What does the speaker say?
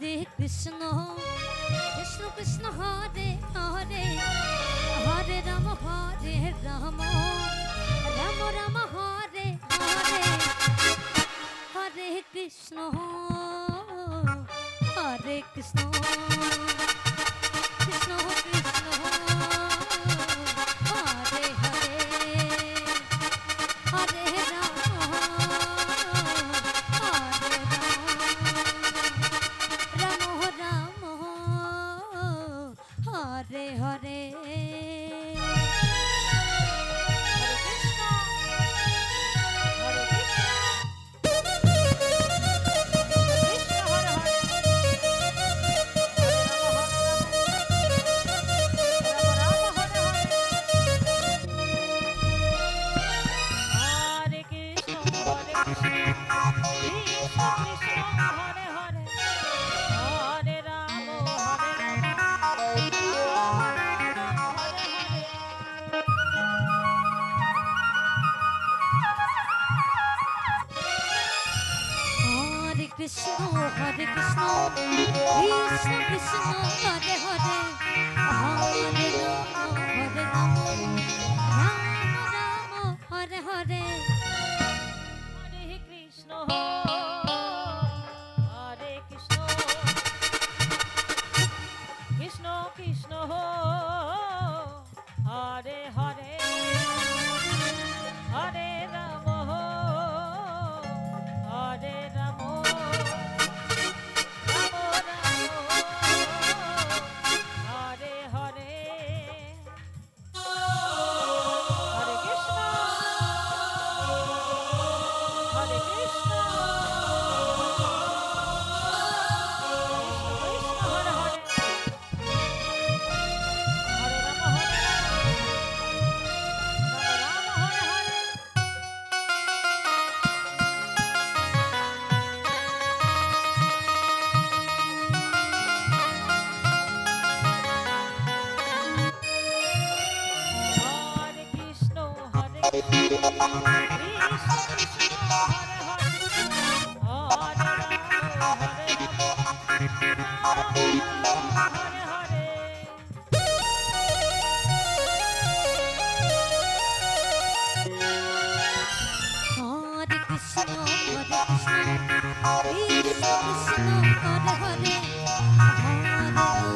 Hare Krishna, Krishna Krishna Hare Hare, Hare Rama Hare Rama, Rama Rama Hare Hare, Hare Krishna, Hare Krishna, Krishna Krishna, Hare Hare, Hare Rama, Hare Rama, Rama Rama, Hare Hare. Krishna, Hare Krishna, Krishna Krishna, Hare Hare, Hare Rama, Hare Rama, Rama Rama, Hare Hare, Hare Krishna, Hare Krishna, Krishna Krishna, Hare Hare, Hare Rama, Hare Rama. Krishna, Krishna, Hare Hare, Hare